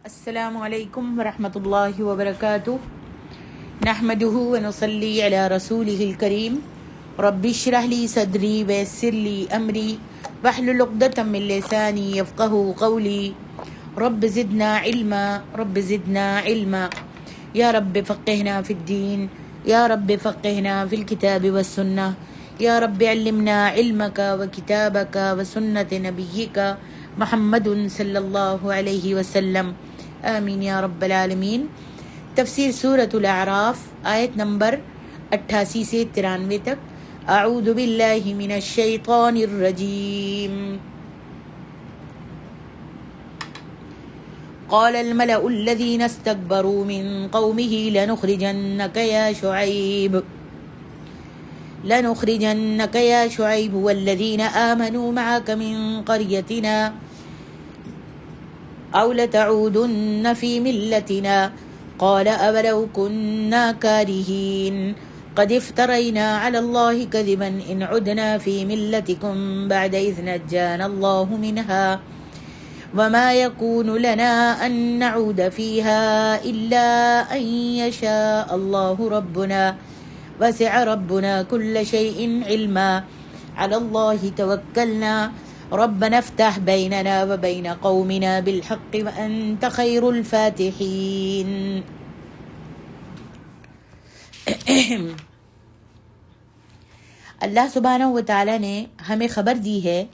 السلام علیکم ورحمۃ اللہ وبرکاتہ نحمده ونصلی علی رسوله الکریم رب اشرح لی صدری ویسر لی امری واحلل عقدۃ من لسانی یفقهوا قولی رب زدنا علما علما یا رب فقہنا فی الدین یا رب فقہنا فی الکتاب والسنہ یا رب علمنا علمک وکتابک وسنت نبیک محمد صلی اللہ علیہ وسلم آمین یا رب العالمین۔ تفسیر سورۃ الاعراف آیت نمبر 88 سے 93 تک۔ اعوذ باللہ من الشیطان الرجیم۔ قال الملأ الذین استکبروا من قومه لنخرجنك يا شعيب والذين آمنوا معك من قريتنا أو لتعودن في ملتنا قال أولو كنا كارهين قد افترينا على الله كذبا إن عدنا في ملتكم بعد إذ نجانا الله منها وما يكون لنا أن نعود فيها إلا أن يشاء الله ربنا وسع ربنا كل شيء علما على الله توكلنا ربنا افتح بيننا وبين قومنا بالحق وأنت خير الفاتحين۔ اللہ سبحانہ و تعالیٰ نے ہمیں خبر دی ہے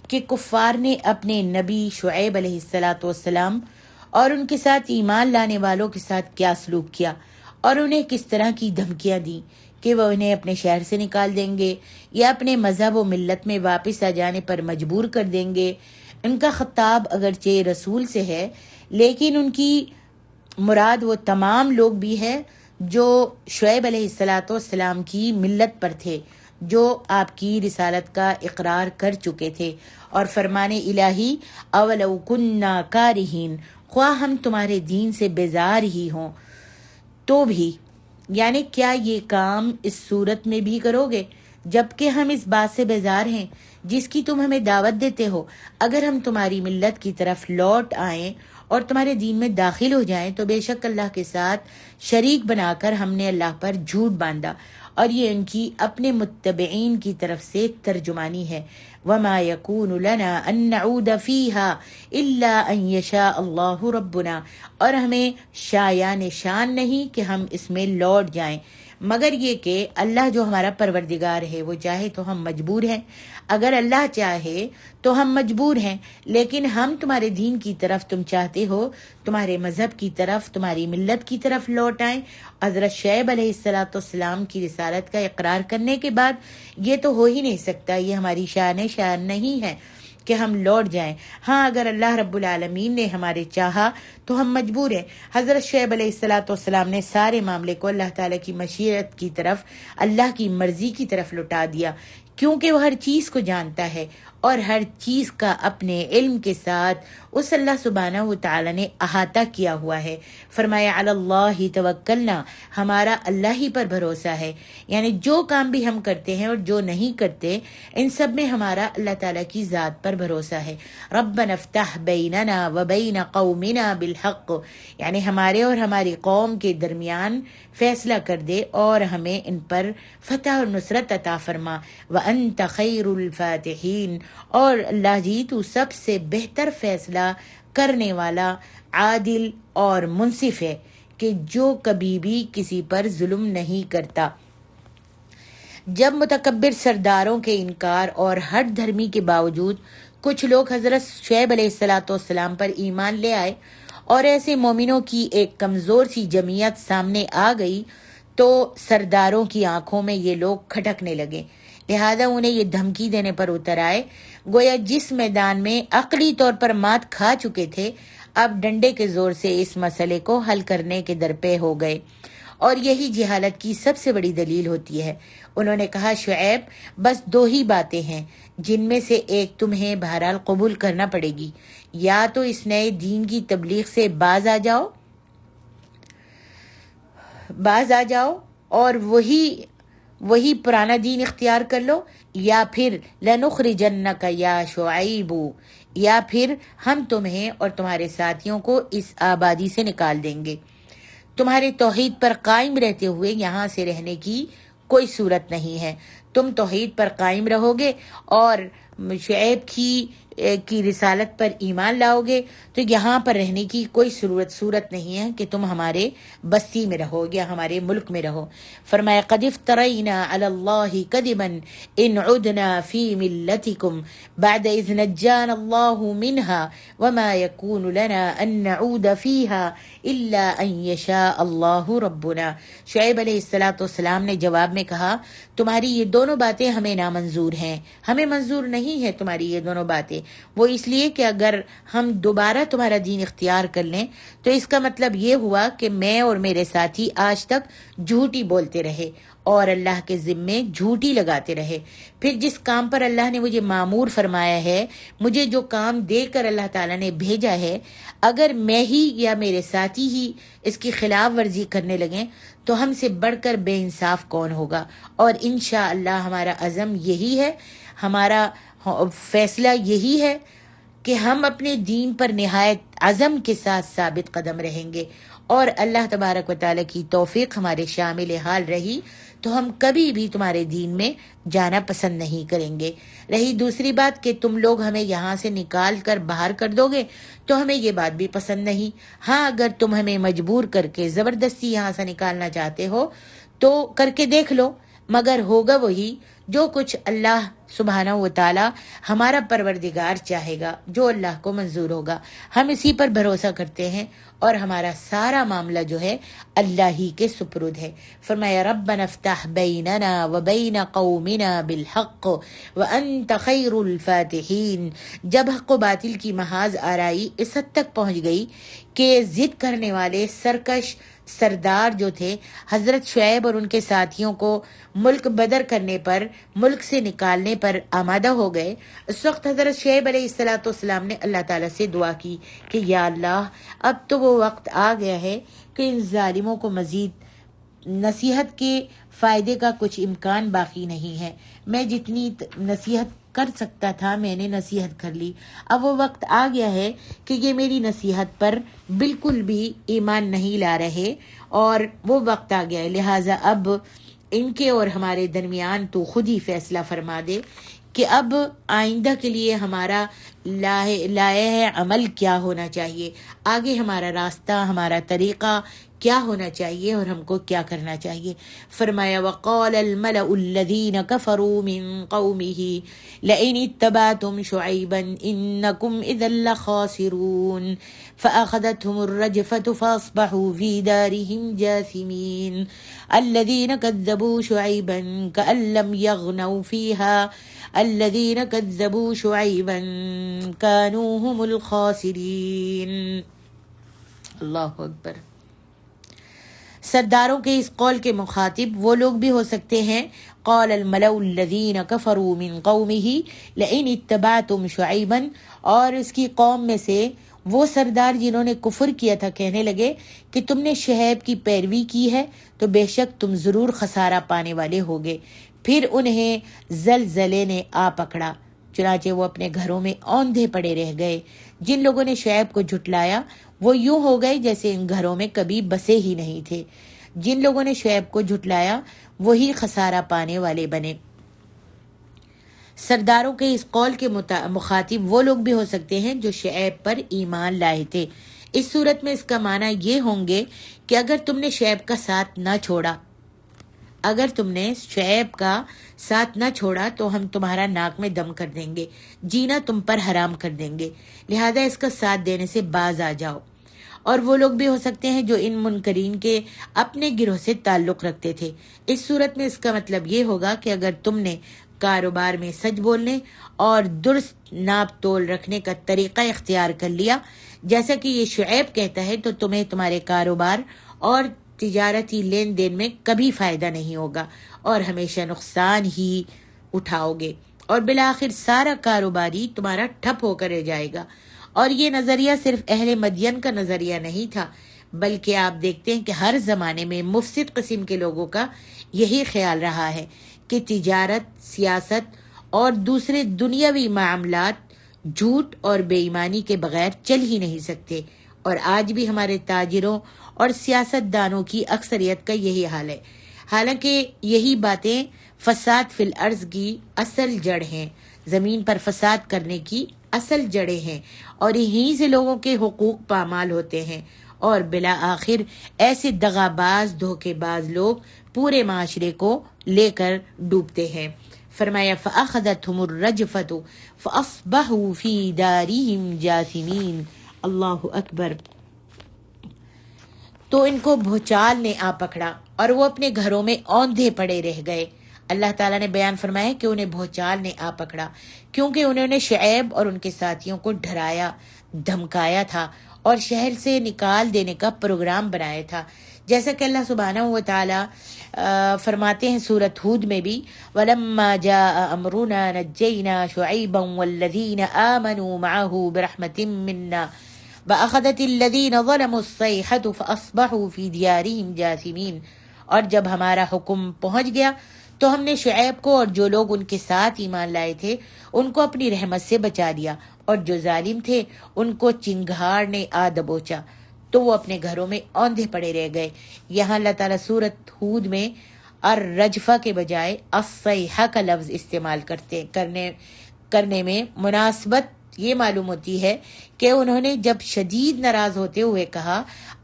کہ کفار نے اپنے نبی شعیب علیہ السلام اور ان کے ساتھ ایمان لانے والوں کے ساتھ کیا سلوک کیا اور انہیں کس طرح کی دھمکیاں دیں کہ وہ انہیں اپنے شہر سے نکال دیں گے یا اپنے مذہب و ملت میں واپس آ جانے پر مجبور کر دیں گے۔ ان کا خطاب اگرچہ رسول سے ہے لیکن ان کی مراد وہ تمام لوگ بھی ہے جو شعیب علیہ السلام کی ملت پر تھے، جو آپ کی رسالت کا اقرار کر چکے تھے اور فرمان الہی اولو کننا کارہین، خواہ ہم تمہارے دین سے بیزار ہی ہوں تو بھی، یعنی کیا یہ کام اس صورت میں بھی کرو گے جبکہ ہم اس بات سے بیزار ہیں جس کی تم ہمیں دعوت دیتے ہو؟ اگر ہم تمہاری ملت کی طرف لوٹ آئیں اور تمہارے دین میں داخل ہو جائیں تو بے شک اللہ کے ساتھ شریک بنا کر ہم نے اللہ پر جھوٹ باندھا، اور یہ ان کی اپنے متبعین کی طرف سے ترجمانی ہے۔ وما يكون لنا ان نعود فيها الا ان يشاء اللہ ربنا، اور ہمیں شایان شان نہیں کہ ہم اس میں لوٹ جائیں مگر یہ کہ اللہ جو ہمارا پروردگار ہے وہ چاہے تو ہم مجبور ہیں۔ اگر اللہ چاہے تو ہم مجبور ہیں، لیکن ہم تمہارے دین کی طرف، تم چاہتے ہو تمہارے مذہب کی طرف، تمہاری ملت کی طرف لوٹ آئیں۔ حضرت شعیب علیہ السلام کی رسالت کا اقرار کرنے کے بعد یہ تو ہو ہی نہیں سکتا، یہ ہماری شان نہیں ہے کہ ہم لوٹ جائیں۔ ہاں اگر اللہ رب العالمین نے ہمارے چاہا تو ہم مجبور ہیں۔ حضرت شعیب علیہ السلام نے سارے معاملے کو اللہ تعالیٰ کی مشیت کی طرف، اللہ کی مرضی کی طرف لوٹا دیا، کیونکہ وہ ہر چیز کو جانتا ہے اور ہر چیز کا اپنے علم کے ساتھ اس اللہ سبحانہ و تعالیٰ نے احاطہ کیا ہوا ہے۔ فرمایا علی اللہ توکلنا، ہمارا اللہ ہی پر بھروسہ ہے، یعنی جو کام بھی ہم کرتے ہیں اور جو نہیں کرتے ان سب میں ہمارا اللہ تعالیٰ کی ذات پر بھروسہ ہے۔ ربنا افتح بیننا وبین قومنا بالحق، یعنی ہمارے اور ہماری قوم کے درمیان فیصلہ کر دے اور ہمیں ان پر فتح اور نصرت عطا فرما۔ وانت خیر الفاتحین، اور اللہ جی تو سب سے بہتر فیصلہ کرنے والا، عادل اور منصف ہے کہ جو کبھی بھی کسی پر ظلم نہیں کرتا۔ جب متکبر سرداروں کے انکار اور ہٹ دھرمی کے باوجود کچھ لوگ حضرت شعیب علیہ السلام پر ایمان لے آئے اور ایسے مومنوں کی ایک کمزور سی جمعیت سامنے آ گئی تو سرداروں کی آنکھوں میں یہ لوگ کھٹکنے لگے، لہذا انہیں یہ دھمکی دینے پر اتر آئے، گویا جس میدان میں عقلی طور پر مات کھا چکے تھے اب ڈنڈے کے زور سے اس مسئلے کو حل کرنے کے درپے ہو گئے، اور یہی جہالت کی سب سے بڑی دلیل ہوتی ہے۔ انہوں نے کہا شعیب بس دو ہی باتیں ہیں جن میں سے ایک تمہیں بہرحال قبول کرنا پڑے گی، یا تو اس نئے دین کی تبلیغ سے باز آ جاؤ اور وہی پرانا دین اختیار کر لو، یا پھر لنخرجنک یا شعیب، یا پھر ہم تمہیں اور تمہارے ساتھیوں کو اس آبادی سے نکال دیں گے۔ تمہارے توحید پر قائم رہتے ہوئے یہاں سے رہنے کی کوئی صورت نہیں ہے۔ تم توحید پر قائم رہو گے اور شعیب کی رسالت پر ایمان لاؤ گے تو یہاں پر رہنے کی کوئی صورت نہیں ہے کہ تم ہمارے بستی میں رہو یا ہمارے ملک میں رہو۔ فرمایا قد افترینا علی اللہ کذبا ان عدنا فی ملتکم بعد اذ نجانا اللہ منها وما یکون لنا ان نعود فیها الا ان یشاء اللہ ربنا۔ شعیب علیہ السلام نے جواب میں کہا تمہاری یہ دونوں باتیں ہمیں نامنظور ہیں، ہمیں منظور نہیں ہے تمہاری یہ دونوں باتیں، وہ اس لیے کہ اگر ہم دوبارہ تمہارا دین اختیار کر لیں تو اس کا مطلب یہ ہوا کہ میں اور میرے ساتھی آج تک جھوٹی بولتے رہے اور اللہ کے ذمے جھوٹی لگاتے رہے۔ پھر جس کام پر اللہ نے مجھے مامور فرمایا ہے، مجھے جو کام دے کر اللہ تعالیٰ نے بھیجا ہے، اگر میں ہی یا میرے ساتھی ہی اس کی خلاف ورزی کرنے لگیں تو ہم سے بڑھ کر بے انصاف کون ہوگا؟ اور انشاءاللہ ہمارا عزم یہی ہے، ہمارا فیصلہ یہی ہے کہ ہم اپنے دین پر نہایت عزم کے ساتھ ثابت قدم رہیں گے، اور اللہ تبارک و تعالیٰ کی توفیق ہمارے شامل حال رہی تو ہم کبھی بھی تمہارے دین میں جانا پسند نہیں کریں گے۔ رہی دوسری بات کہ تم لوگ ہمیں یہاں سے نکال کر باہر کر دو گے تو ہمیں یہ بات بھی پسند نہیں۔ ہاں اگر تم ہمیں مجبور کر کے زبردستی یہاں سے نکالنا چاہتے ہو تو کر کے دیکھ لو، مگر ہوگا وہی جو کچھ اللہ سبحانہ و تعالی ہمارا پروردگار چاہے گا، جو اللہ کو منظور ہوگا۔ ہم اسی پر بھروسہ کرتے ہیں اور ہمارا سارا معاملہ جو ہے اللہ ہی کے سپرد ہے۔ فرمایا ربنا افتح بیننا وبین قومنا بالحق وانت خیر الفاتحین۔ جب حق و باطل کی محاذ آرائی اس حد تک پہنچ گئی کہ ضد کرنے والے سرکش سردار جو تھے حضرت شعیب اور ان کے ساتھیوں کو ملک بدر کرنے پر، ملک سے نکالنے پر آمادہ ہو گئے، اس وقت حضرت شعیب علیہ السلام نے اللہ تعالیٰ سے دعا کی کہ یا اللہ اب تو وہ وقت آ گیا ہے کہ ان ظالموں کو مزید نصیحت کے فائدے کا کچھ امکان باقی نہیں ہے۔ میں جتنی نصیحت کر سکتا تھا میں نے نصیحت کر لی، اب وہ وقت آ گیا ہے کہ یہ میری نصیحت پر بالکل بھی ایمان نہیں لا رہے، اور وہ وقت آ گیا ہے، لہٰذا اب ان کے اور ہمارے درمیان تو خود ہی فیصلہ فرما دے کہ اب آئندہ کے لیے ہمارا لائحہ عمل کیا ہونا چاہیے، آگے ہمارا راستہ، ہمارا طریقہ کیا ہونا چاہیے اور ہم کو کیا کرنا چاہیے۔ فرمایا وقال الملأ الذين كفروا من قومه لئن اتبعتم شعيبا انكم اذا لخاسرون فاخذتهم الرجفة فاصبحوا في دارهم جاثمين الذين كذبوا شعيبا كأن لم يغنوا فيها الذين كذبوا شعيبا كانوا هم الخاسرين۔ اللہ اکبر۔ سرداروں کے اس قول کے مخاطب وہ لوگ بھی ہو سکتے ہیں، قال الملأ الذين كفروا من قومه لئن اتبعتم شعيبا، اور اس کی قوم میں سے وہ سردار جنہوں نے کفر کیا تھا کہنے لگے کہ تم نے شعیب کی پیروی کی ہے تو بے شک تم ضرور خسارہ پانے والے ہوگے۔ پھر انہیں زلزلے نے آ پکڑا، چنانچہ وہ اپنے گھروں میں اوندھے پڑے رہ گئے۔ جن لوگوں نے شعیب کو جھٹلایا وہ یوں ہو گئے جیسے ان گھروں میں کبھی بسے ہی نہیں تھے۔ جن لوگوں نے شعیب کو جھٹلایا وہی خسارہ پانے والے بنے۔ سرداروں کے اس قول کے مخاطب وہ لوگ بھی ہو سکتے ہیں جو شعیب پر ایمان لائے تھے۔ اس صورت میں اس کا معنی یہ ہوں گے کہ اگر تم نے شعیب کا ساتھ نہ چھوڑا، اگر تم نے شعیب کا ساتھ نہ چھوڑا تو ہم تمہارا ناک میں دم کر دیں گے، جینا تم پر حرام کر دیں گے، لہذا اس کا ساتھ دینے سے باز آ جاؤ۔ اور وہ لوگ بھی ہو سکتے ہیں جو ان منکرین کے اپنے گروہ سے تعلق رکھتے تھے۔ اس صورت میں اس کا مطلب یہ ہوگا کہ اگر تم نے کاروبار میں سچ بولنے اور درست ناپ تول رکھنے کا طریقہ اختیار کر لیا جیسا کہ یہ شعیب کہتا ہے تو تمہیں تمہارے کاروبار اور تجارتی لین دین میں کبھی فائدہ نہیں ہوگا اور ہمیشہ نقصان ہی اٹھاؤ گے، اور بالآخر سارا کاروباری تمہارا ٹھپ ہو کر رہ جائے گا۔ اور یہ نظریہ صرف اہل مدین کا نظریہ نہیں تھا، بلکہ آپ دیکھتے ہیں کہ ہر زمانے میں مفسد قسم کے لوگوں کا یہی خیال رہا ہے کہ تجارت، سیاست اور دوسرے دنیاوی معاملات جھوٹ اور بے ایمانی کے بغیر چل ہی نہیں سکتے، اور آج بھی ہمارے تاجروں اور سیاست دانوں کی اکثریت کا یہی حال ہے، حالانکہ یہی باتیں فساد فی الارض کی اصل جڑ ہیں، زمین پر فساد کرنے کی اصل جڑیں ہیں، اور یہیں سے لوگوں کے حقوق پامال ہوتے ہیں، اور بالآخر ایسے دغاباز دھوکے باز لوگ پورے معاشرے کو لے کر ڈوبتے ہیں۔ فرمایا فَأَخَذَتْهُمُ الرَّجْفَةُ فَأَصْبَحُوا فِي دَارِهِمْ جَاثِمِينَ۔ اللہ اکبر۔ تو ان کو بھوچال نے آ پکڑا اور وہ اپنے گھروں میں اوندھے پڑے رہ گئے۔ اللہ تعالیٰ نے بیان فرمایا کہ انہیں بھوچال نے آ پکڑا کیونکہ انہوں نے شعیب اور ان کے ساتھیوں کو ڈرایا، دھمکایا تھا اور شہر سے نکال دینے کا پروگرام بنایا تھا، جیسا کہ اللہ سبحانہ و تعالیٰ فرماتے ہیں سورۃ ہود میں بھی، وَلَمَّا جَاءَ أَمْرُنَا نَجَّيْنَا شُعَيْبًا وَالَّذِينَ آمَنُوا مَعَهُ بِرَحْمَةٍ مِنَّا وَأَخَذَتِ الَّذِينَ ظَلَمُوا الصَّيْحَةُ فَأَصْبَحُوا فِي دِيَارِهِمْ جَاثِمِينَ۔ اور جب ہمارا حکم پہنچ گیا تو ہم نے شعیب کو اور جو لوگ ان کے ساتھ ایمان لائے تھے ان کو اپنی رحمت سے بچا لیا، اور جو ظالم تھے ان کو چنگھاڑ نے آ دبوچا تو وہ اپنے گھروں میں اوندھے پڑے رہ گئے۔ یہاں اللہ تعالیٰ سورۃ ہود میں الرجفہ کے بجائے الصیحہ کا لفظ استعمال کرنے میں مناسبت یہ معلوم ہوتی ہے کہ انہوں نے جب شدید ناراض ہوتے ہوئے کہا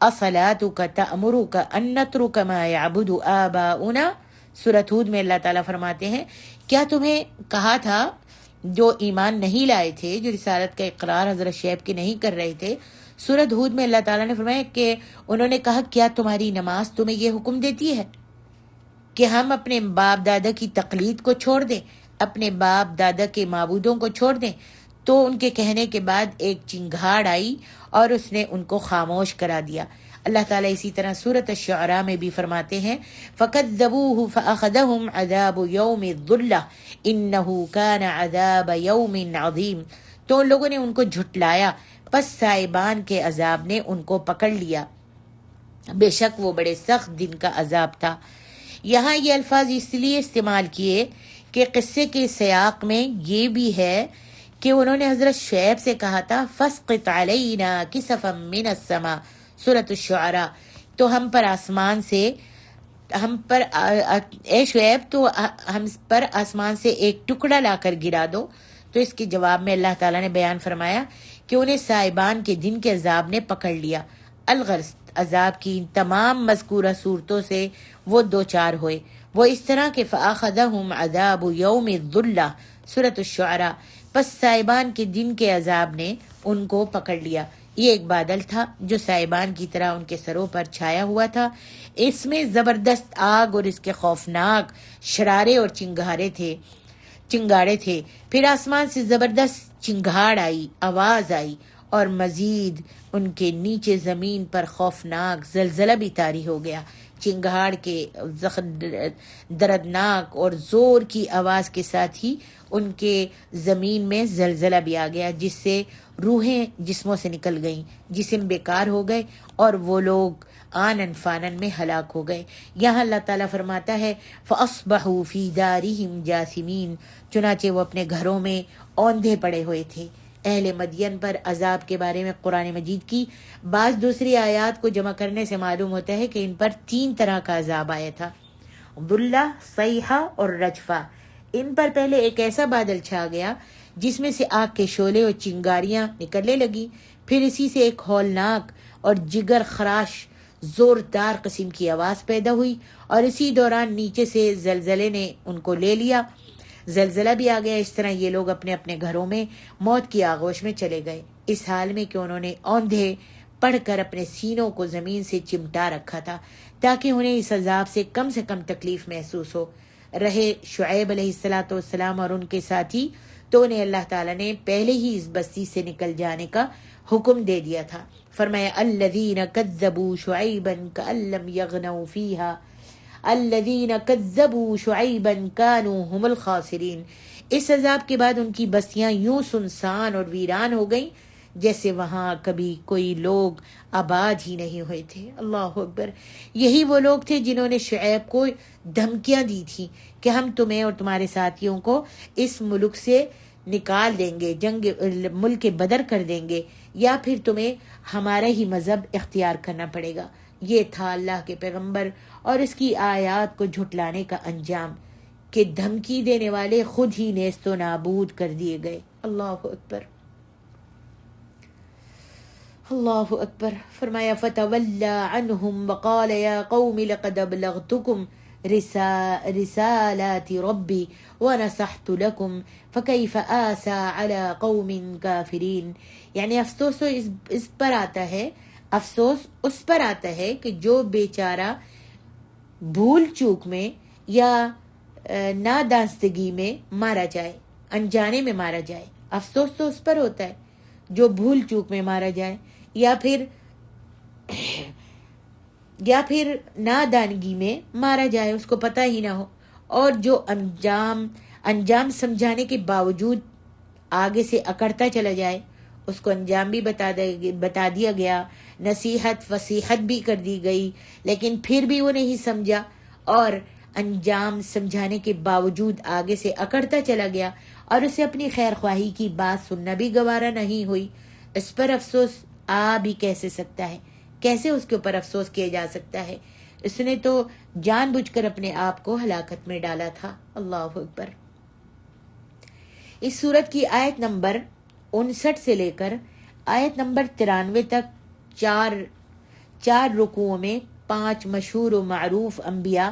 اصلاتک تأمرک ان نترک ما یعبد آباؤنا۔ سورۃ ہود میں اللہ تعالیٰ فرماتے ہیں کیا تمہیں کہا تھا جو ایمان نہیں لائے تھے، جو رسالت کا اقرار حضرت شعیب کے نہیں کر رہے تھے، سورۃ ہود میں اللہ تعالیٰ نے فرمایا کہ انہوں نے کہا کیا تمہاری نماز تمہیں یہ حکم دیتی ہے کہ ہم اپنے باپ دادا کی تقلید کو چھوڑ دیں، اپنے باپ دادا کے معبودوں کو چھوڑ دیں؟ تو ان کے کہنے کے بعد ایک چنگھاڑ آئی اور اس نے ان کو خاموش کرا دیا۔ اللہ تعالیٰ اسی طرح سورۃ الشعراء میں بھی فرماتے ہیں فَكَذَّبُوهُ فَأَخَذَهُمْ عَذَابُ يَوْمِ الظُّلَّةِ إِنَّهُ كَانَ عَذَابَ يَوْمٍ عَظِيمٍ۔ تو ان لوگوں نے ان کو جھٹلایا، پس سائبان کے عذاب نے ان کو پکڑ لیا، بے شک وہ بڑے سخت دن کا عذاب تھا۔ یہاں یہ الفاظ اس لیے استعمال کیے کہ قصے کے سیاق میں یہ بھی ہے کہ انہوں نے حضرت شعیب سے کہا تھا فَاسْقِطْ عَلَيْنَا كِسَفًا مِّنَ السَّمَاءِ، سورۃ الشعراء، تو ہم پر آسمان سے اے شعیب تو ہم پر آسمان سے ایک ٹکڑا لا کر گرا دو۔ تو اس کے جواب میں اللہ تعالیٰ نے بیان فرمایا کہ انہیں سائبان کے دن کے عذاب نے پکڑ لیا۔ الغرض عذاب کی ان تمام مذکورہ صورتوں سے وہ دو چار ہوئے، وہ اس طرح کہ فَأَخَذَهُمْ عَذَابُ يَوْمِ الظُّلَّةِ سورۃ الشعراء، پس سائبان کے دن کے عذاب نے ان کو پکڑ لیا۔ یہ ایک بادل تھا جو سائبان کی طرح ان کے سروں پر چھایا ہوا تھا، اس میں زبردست آگ اور اس کے خوفناک شرارے اور چنگاڑے تھے۔ پھر آسمان سے زبردست چنگھاڑ آئی، آواز آئی، اور مزید ان کے نیچے زمین پر خوفناک زلزلہ بھی طاری ہو گیا۔ چنگھاڑ کے دردناک اور زور کی آواز کے ساتھ ہی ان کے زمین میں زلزلہ بھی آ گیا، جس سے روحیں جسموں سے نکل گئیں، جسم بیکار ہو گئے اور وہ لوگ آنن فانن میں ہلاک ہو گئے۔ یہاں اللہ تعالیٰ فرماتا ہے فَأَصْبَحُوا فِي دَارِهِمْ جَاثِمِينَ، چنانچہ وہ اپنے گھروں میں اوندھے پڑے ہوئے تھے۔ اہل مدین پر عذاب کے بارے میں قرآن مجید کی بعض دوسری آیات کو جمع کرنے سے معلوم ہوتا ہے کہ ان پر 3 طرح کا عذاب آیا تھا، ظلہ، صیحہ اور رجفہ۔ ان پر پہلے ایک ایسا بادل چھا گیا جس میں سے آگ کے شعلے اور چنگاریاں نکلنے لگی، پھر اسی سے ایک ہولناک اور جگر خراش زوردار قسم کی آواز پیدا ہوئی، اور اسی دوران نیچے سے زلزلے نے ان کو لے لیا، زلزلہ بھی آ گیا۔ اس طرح یہ لوگ اپنے اپنے گھروں میں موت کی آغوش میں چلے گئے، اس حال میں کہ انہوں نے اوندھے پڑھ کر اپنے سینوں کو زمین سے چمٹا رکھا تھا تاکہ انہیں اس عذاب سے کم تکلیف محسوس ہو۔ رہے شعیب علیہ السلام اور ان کے ساتھی، تو انہیں اللہ تعالیٰ نے پہلے ہی اس بستی سے نکل جانے کا حکم دے دیا تھا۔ فرمایا الذین کذبوا شعیبا کأن لم یغنوا فیہا الذین کذبوا شعیبا کانوا هم الخاسرین۔ اس عذاب کے بعد ان کی بستیاں یوں سنسان اور ویران ہو گئیں جیسے وہاں کبھی کوئی لوگ آباد ہی نہیں ہوئے تھے۔ اللہ اکبر۔ یہی وہ لوگ تھے جنہوں نے شعیب کو دھمکیاں دی تھی کہ ہم تمہیں اور تمہارے ساتھیوں کو اس ملک سے نکال دیں گے، جنگ ملک بدر کر دیں گے، یا پھر تمہیں ہمارا ہی مذہب اختیار کرنا پڑے گا۔ یہ تھا اللہ کے پیغمبر اور اس کی آیات کو جھٹلانے کا انجام، کہ دھمکی دینے والے خود ہی نیست و نابود کر دیے گئے۔ اللہ اکبر، اللہ اکبر۔ فرمایا فتولى عنهم وقال يا قوم لقد ابلغتكم رسالات ربي ونصحت لكم فكيف آسى على قوم كافرين۔ یعنی افسوس اس پر آتا ہے، افسوس اس پر آتا ہے کہ جو بیچارہ بھول چوک میں یا نادانستگی میں مارا جائے، انجانے میں مارا جائے۔ افسوس تو اس پر ہوتا ہے جو بھول چوک میں مارا جائے، یا پھر نادانگی میں مارا جائے، اس کو پتہ ہی نہ ہو، اور جو انجام سمجھانے کے باوجود آگے سے اکڑتا چلا جائے، اس کو انجام بھی بتا دیا گیا، نصیحت فصیحت بھی کر دی گئی، لیکن پھر بھی وہ نہیں سمجھا اور انجام سمجھانے کے باوجود آگے سے اکڑتا چلا گیا، اور اسے اپنی خیر خواہی کی بات سننا بھی گوارا نہیں ہوئی۔ اس پر افسوس آ بھی کیسے سکتا ہے؟ کیسے اس کے اوپر افسوس کیا جا سکتا ہے؟ اس نے تو جان بوجھ کر اپنے آپ کو ہلاکت میں ڈالا تھا۔ اللہ اکبر۔ اس سورت کی آیت نمبر 59 سے لے کر آیت نمبر 93 تک چار رکوعوں میں 5 مشہور و معروف انبیاء،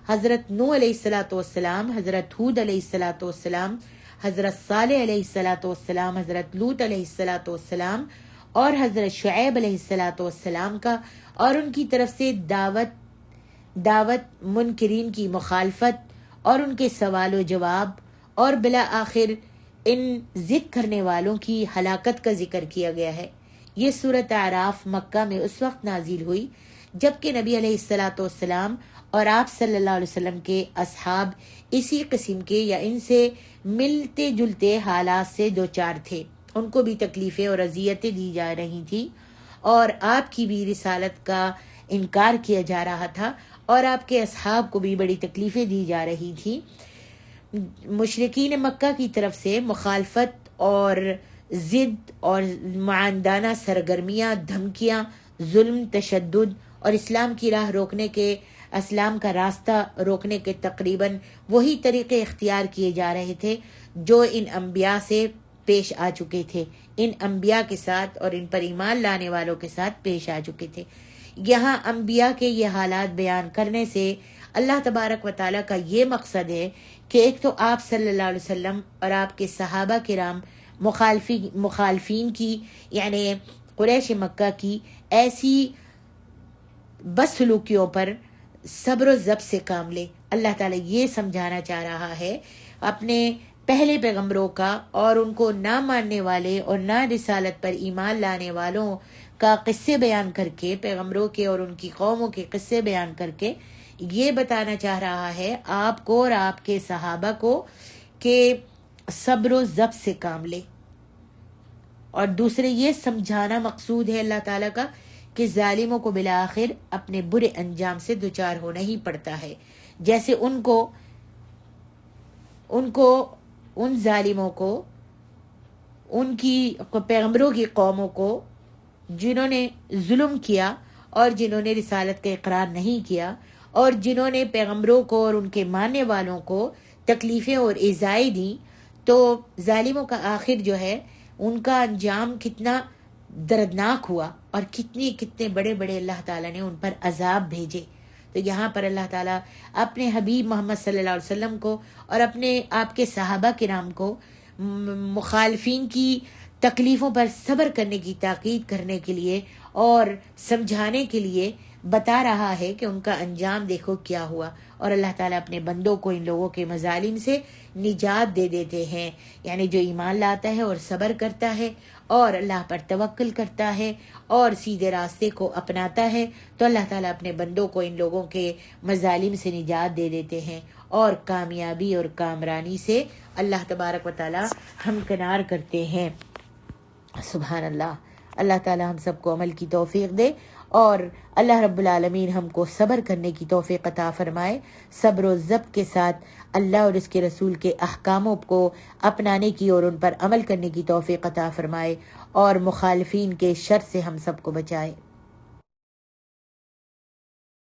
حضرت نوح علیہ السلام، حضرت ہود علیہ السلام، حضرت صالح علیہ السلام، حضرت لوط علیہ السلام اور حضرت شعیب علیہ السلام کا، اور ان کی طرف سے دعوت، منکرین کی مخالفت اور ان کے سوال و جواب، اور بالآخر ان ضد کرنے والوں کی ہلاکت کا ذکر کیا گیا ہے۔ یہ سورۃ اعراف مکہ میں اس وقت نازل ہوئی جبکہ نبی علیہ السلام اور آپ صلی اللہ علیہ وسلم کے اصحاب اسی قسم کے یا ان سے ملتے جلتے حالات سے دوچار تھے۔ ان کو بھی تکلیفیں اور اذیتیں دی جا رہی تھی، اور آپ کی بھی رسالت کا انکار کیا جا رہا تھا، اور آپ کے اصحاب کو بھی بڑی تکلیفیں دی جا رہی تھی۔ مشرکین مکہ کی طرف سے مخالفت اور ضد اور معاندانہ سرگرمیاں، دھمکیاں، ظلم، تشدد اور اسلام کی راہ روکنے کے، اسلام کا راستہ روکنے کے تقریباً وہی طریقے اختیار کیے جا رہے تھے جو ان انبیاء سے پیش آ چکے تھے، ان انبیاء کے ساتھ اور ان پر ایمان لانے والوں کے ساتھ پیش آ چکے تھے۔ یہاں انبیاء کے یہ حالات بیان کرنے سے اللہ تبارک و تعالیٰ کا یہ مقصد ہے کہ ایک تو آپ صلی اللہ علیہ وسلم اور آپ کے صحابہ کرام مخالفین کی، یعنی قریش مکہ کی ایسی بدسلوکیوں پر صبر و ضبط سے کام لے۔ اللہ تعالیٰ یہ سمجھانا چاہ رہا ہے اپنے پہلے پیغمبروں کا اور ان کو نہ ماننے والے اور نہ رسالت پر ایمان لانے والوں کا قصے بیان کر کے، پیغمبروں کے اور ان کی قوموں کے قصے بیان کر کے یہ بتانا چاہ رہا ہے آپ کو اور آپ کے صحابہ کو کہ صبر و ضبط سے کام لے، اور دوسرے یہ سمجھانا مقصود ہے اللہ تعالیٰ کا کہ ظالموں کو بالآخر اپنے برے انجام سے دوچار ہونا ہی پڑتا ہے، جیسے ان ظالموں کو، ان کی پیغمبروں کی قوموں کو جنہوں نے ظلم کیا اور جنہوں نے رسالت کا اقرار نہیں کیا اور جنہوں نے پیغمبروں کو اور ان کے ماننے والوں کو تکلیفیں اور ایذائیں دیں، تو ظالموں کا آخر جو ہے ان کا انجام کتنا دردناک ہوا اور کتنے بڑے بڑے اللہ تعالیٰ نے ان پر عذاب بھیجے۔ تو یہاں پر اللہ تعالیٰ اپنے حبیب محمد صلی اللہ علیہ وسلم کو اور آپ کے صحابہ کرام کو مخالفین کی تکلیفوں پر صبر کرنے کی تاکید کرنے کے لیے اور سمجھانے کے لیے بتا رہا ہے کہ ان کا انجام دیکھو کیا ہوا، اور اللہ تعالیٰ اپنے بندوں کو ان لوگوں کے مظالم سے نجات دے دیتے ہیں، یعنی جو ایمان لاتا ہے اور صبر کرتا ہے اور اللہ پر توکل کرتا ہے اور سیدھے راستے کو اپناتا ہے، تو اللہ تعالیٰ اپنے بندوں کو ان لوگوں کے مظالم سے نجات دے دیتے ہیں، اور کامیابی اور کامرانی سے اللہ تبارک و تعالیٰ ہمکنار کرتے ہیں۔ سبحان اللہ۔ اللہ تعالیٰ ہم سب کو عمل کی توفیق دے اور اللہ رب العالمین ہم کو صبر کرنے کی توفیق عطا فرمائے، صبر و ضبط کے ساتھ اللہ اور اس کے رسول کے احکاموں کو اپنانے کی اور ان پر عمل کرنے کی توفیق عطا فرمائے، اور مخالفین کے شر سے ہم سب کو بچائے۔